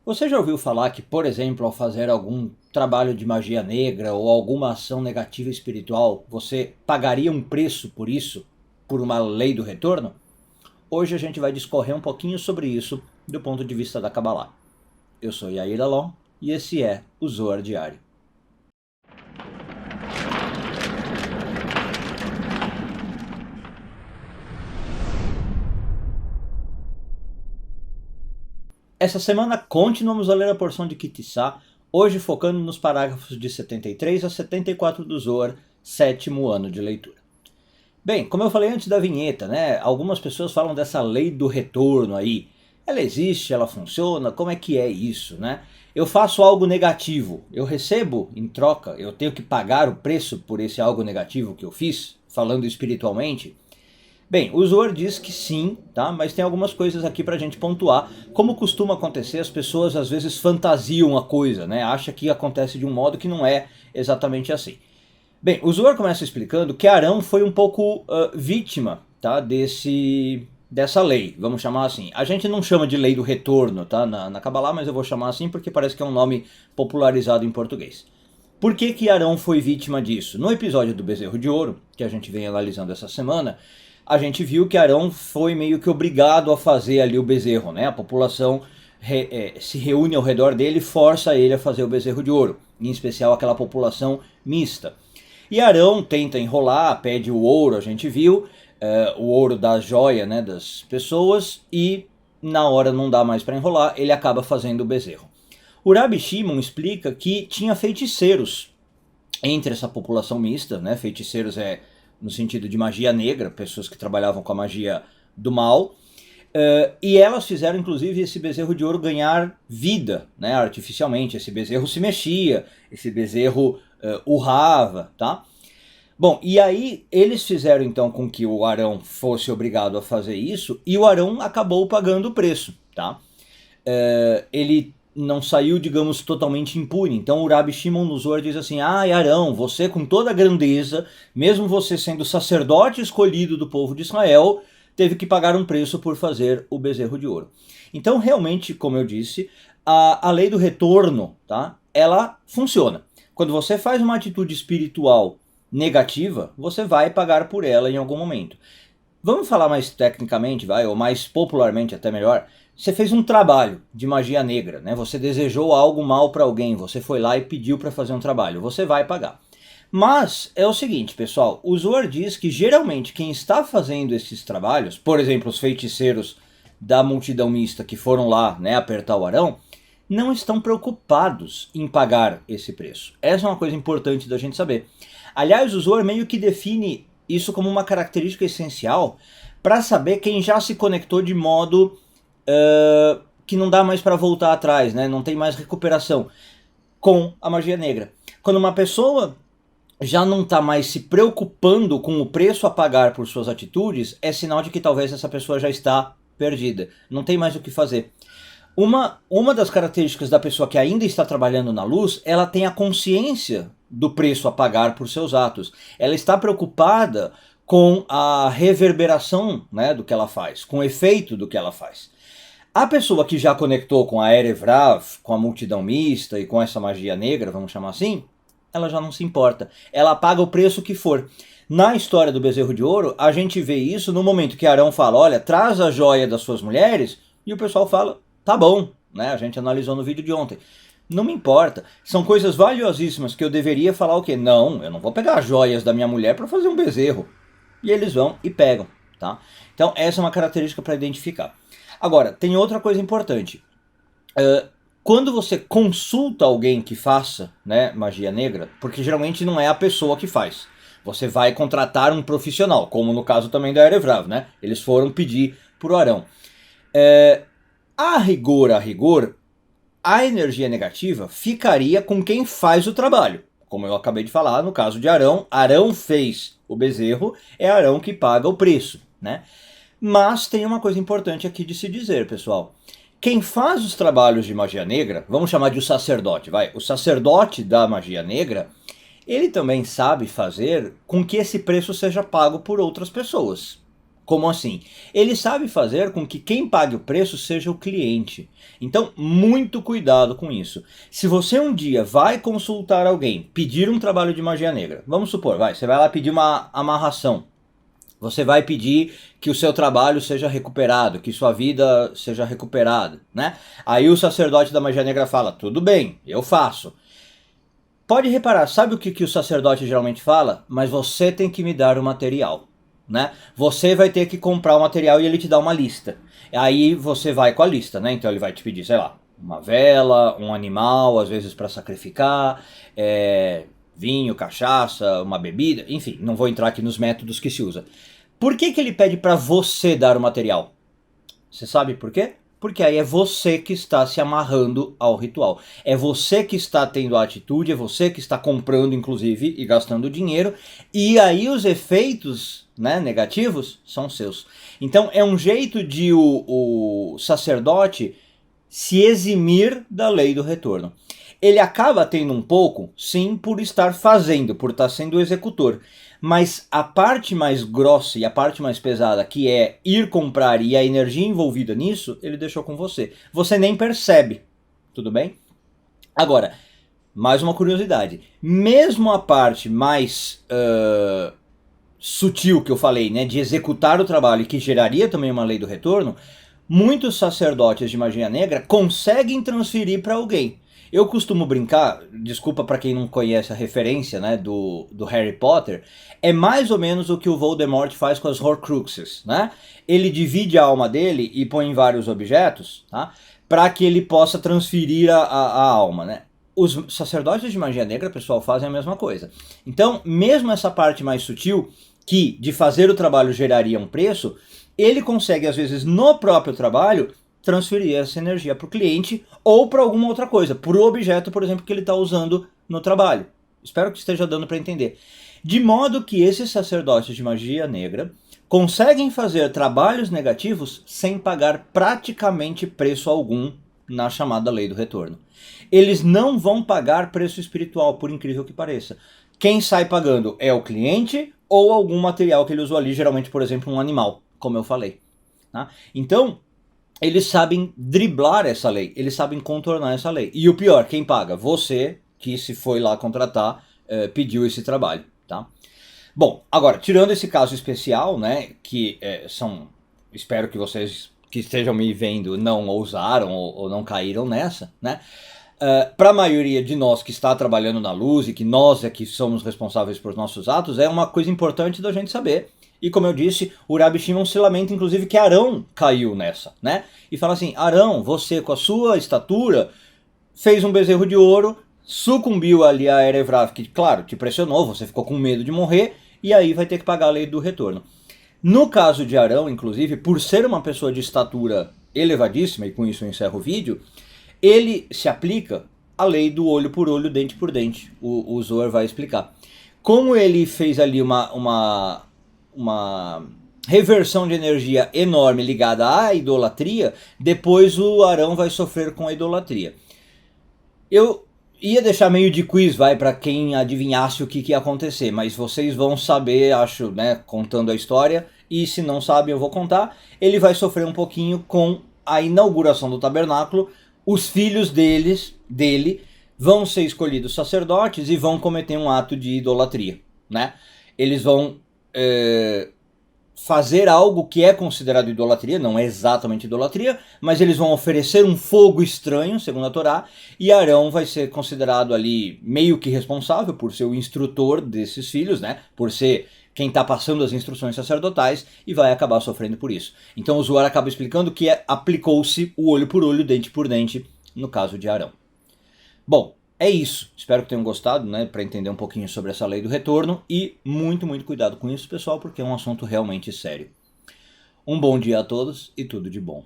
Você já ouviu falar que, por exemplo, ao fazer algum trabalho de magia negra ou alguma ação negativa espiritual, você pagaria um preço por isso, por uma lei do retorno? Hoje a gente vai discorrer um pouquinho sobre isso do ponto de vista da Kabbalah. Eu sou Yair Alon e esse é o Zohar Diário. Essa semana continuamos a ler a porção de Kitissá, hoje focando nos parágrafos de 73 a 74 do Zohar, sétimo ano de leitura. Bem, como eu falei antes da vinheta, né? Algumas pessoas falam dessa lei do retorno aí. Ela existe, ela funciona, como é que é isso, né? Eu faço algo negativo, eu recebo em troca, eu tenho que pagar o preço por esse algo negativo que eu fiz, falando espiritualmente? Bem, o Zohar diz que sim, tá? Mas tem algumas coisas aqui pra gente pontuar. Como costuma acontecer, as pessoas às vezes fantasiam a coisa, né? Acha que acontece de um modo que não é exatamente assim. Bem, o Zohar começa explicando que Arão foi um pouco vítima, tá, dessa lei, vamos chamar assim. A gente não chama de lei do retorno, tá, na Kabbalah, mas eu vou chamar assim porque parece que é um nome popularizado em português. Por que Arão foi vítima disso? No episódio do Bezerro de Ouro, que a gente vem analisando essa semana, a gente viu que Arão foi meio que obrigado a fazer ali o bezerro, né? A população se reúne ao redor dele e força ele a fazer o bezerro de ouro, em especial aquela população mista. E Arão tenta enrolar, pede o ouro, a gente viu, o ouro da joia, né, das pessoas, e na hora não dá mais para enrolar, ele acaba fazendo o bezerro. O Rabi Shimon explica que tinha feiticeiros entre essa população mista, né, feiticeiros no sentido de magia negra, pessoas que trabalhavam com a magia do mal, e elas fizeram inclusive esse bezerro de ouro ganhar vida, né, artificialmente. Esse bezerro se mexia, esse bezerro urrava, tá? Bom, e aí eles fizeram então com que o Arão fosse obrigado a fazer isso, e o Arão acabou pagando o preço, tá? Ele não saiu, digamos, totalmente impune. Então o Rabi Shimon no Zohar diz assim: Arão, você com toda a grandeza, mesmo você sendo sacerdote escolhido do povo de Israel, teve que pagar um preço por fazer o bezerro de ouro. Então realmente, como eu disse, a lei do retorno, tá? Ela funciona. Quando você faz uma atitude espiritual negativa, você vai pagar por ela em algum momento. Vamos falar mais tecnicamente, ou mais popularmente até melhor. Você fez um trabalho de magia negra, né? Você desejou algo mal para alguém, você foi lá e pediu para fazer um trabalho, você vai pagar. Mas é o seguinte, pessoal, o Zohar diz que geralmente quem está fazendo esses trabalhos, por exemplo, os feiticeiros da multidão mista que foram lá, né, apertar o Arão, não estão preocupados em pagar esse preço. Essa é uma coisa importante da gente saber. Aliás, o Zohar meio que define isso como uma característica essencial para saber quem já se conectou de modo que não dá mais para voltar atrás, né? Não tem mais recuperação com a magia negra. Quando uma pessoa já não está mais se preocupando com o preço a pagar por suas atitudes, é sinal de que talvez essa pessoa já está perdida. Não tem mais o que fazer. Uma das características da pessoa que ainda está trabalhando na luz, ela tem a consciência do preço a pagar por seus atos. Ela está preocupada com a reverberação, né, do que ela faz, com o efeito do que ela faz. A pessoa que já conectou com a Erev Rav, com a multidão mista e com essa magia negra, vamos chamar assim, ela já não se importa. Ela paga o preço que for. Na história do bezerro de ouro, a gente vê isso no momento que Arão fala: olha, traz a joia das suas mulheres, e o pessoal fala: tá bom, né? A gente analisou no vídeo de ontem. Não me importa. São coisas valiosíssimas que eu deveria falar o quê? Não, eu não vou pegar as joias da minha mulher para fazer um bezerro. E eles vão e pegam, tá? Então essa é uma característica para identificar. Agora, tem outra coisa importante. Quando você consulta alguém que faça, né, magia negra, porque geralmente não é a pessoa que faz. Você vai contratar um profissional, como no caso também da Erev Rav, né? Eles foram pedir pro Arão. A rigor, a energia negativa ficaria com quem faz o trabalho. Como eu acabei de falar, no caso de Arão, Arão fez o bezerro, é Arão que paga o preço, né? Mas tem uma coisa importante aqui de se dizer, pessoal. Quem faz os trabalhos de magia negra, vamos chamar de o sacerdote, o sacerdote da magia negra, ele também sabe fazer com que esse preço seja pago por outras pessoas. Como assim? Ele sabe fazer com que quem pague o preço seja o cliente. Então, muito cuidado com isso. Se você um dia vai consultar alguém, pedir um trabalho de magia negra, vamos supor, você vai lá pedir uma amarração. Você vai pedir que o seu trabalho seja recuperado, que sua vida seja recuperada, né? Aí o sacerdote da magia negra fala, tudo bem, eu faço. Pode reparar, sabe o que o sacerdote geralmente fala? Mas você tem que me dar o material. Né? Você vai ter que comprar o material e ele te dá uma lista. Aí você vai com a lista, né? Então ele vai te pedir, sei lá, uma vela, um animal, às vezes para sacrificar, vinho, cachaça, uma bebida, enfim, não vou entrar aqui nos métodos que se usa. Por que ele pede para você dar o material? Você sabe por quê? Porque aí é você que está se amarrando ao ritual. É você que está tendo a atitude, é você que está comprando, inclusive, e gastando dinheiro. E aí os efeitos, né, negativos são seus. Então é um jeito de o sacerdote se eximir da lei do retorno. Ele acaba tendo um pouco, sim, por estar fazendo, por estar sendo o executor. Mas a parte mais grossa e a parte mais pesada, que é ir comprar e a energia envolvida nisso, ele deixou com você. Você nem percebe, tudo bem? Agora, mais uma curiosidade. Mesmo a parte mais sutil que eu falei, né, de executar o trabalho e que geraria também uma lei do retorno, muitos sacerdotes de magia negra conseguem transferir para alguém. Eu costumo brincar, desculpa para quem não conhece a referência, né, do Harry Potter, é mais ou menos o que o Voldemort faz com as Horcruxes, né? Ele divide a alma dele e põe em vários objetos, tá? Para que ele possa transferir a alma, né? Os sacerdotes de magia negra, pessoal, fazem a mesma coisa. Então, mesmo essa parte mais sutil, que de fazer o trabalho geraria um preço, ele consegue, às vezes, no próprio trabalho, transferir essa energia para o cliente ou para alguma outra coisa, para o objeto, por exemplo, que ele está usando no trabalho. Espero que esteja dando para entender. De modo que esses sacerdotes de magia negra conseguem fazer trabalhos negativos sem pagar praticamente preço algum na chamada lei do retorno. Eles não vão pagar preço espiritual, por incrível que pareça. Quem sai pagando é o cliente ou algum material que ele usou ali, geralmente, por exemplo, um animal, como eu falei. Tá? Então, eles sabem driblar essa lei, eles sabem contornar essa lei. E o pior, quem paga? Você, que se foi lá contratar, pediu esse trabalho. Tá? Bom, agora, tirando esse caso especial, né, que espero que vocês que estejam me vendo não ousaram ou não caíram nessa, né? Para a maioria de nós que está trabalhando na luz e que nós é que somos responsáveis por nossos atos, é uma coisa importante da gente saber. E como eu disse, o Rabi Shimon se lamenta inclusive que Arão caiu nessa, né? E fala assim, Arão, você com a sua estatura fez um bezerro de ouro, sucumbiu ali a Erev Rav, que claro, te pressionou, você ficou com medo de morrer, e aí vai ter que pagar a lei do retorno. No caso de Arão, inclusive, por ser uma pessoa de estatura elevadíssima, e com isso eu encerro o vídeo, ele se aplica a lei do olho por olho, dente por dente. O Zohar vai explicar. Como ele fez ali uma reversão de energia enorme ligada à idolatria, depois o Arão vai sofrer com a idolatria. Eu ia deixar meio de quiz, para quem adivinhasse o que ia acontecer, mas vocês vão saber, acho, né, contando a história, e se não sabem eu vou contar. Ele vai sofrer um pouquinho com a inauguração do tabernáculo. Os filhos dele vão ser escolhidos sacerdotes e vão cometer um ato de idolatria, né? Eles vão fazer algo que é considerado idolatria, não é exatamente idolatria, mas eles vão oferecer um fogo estranho, segundo a Torá, e Arão vai ser considerado ali meio que responsável por ser o instrutor desses filhos, né? Por ser quem está passando as instruções sacerdotais e vai acabar sofrendo por isso. Então o Zohar acaba explicando que aplicou-se o olho por olho, dente por dente, no caso de Arão. Bom, é isso. Espero que tenham gostado, né, para entender um pouquinho sobre essa lei do retorno e muito, muito cuidado com isso, pessoal, porque é um assunto realmente sério. Um bom dia a todos e tudo de bom.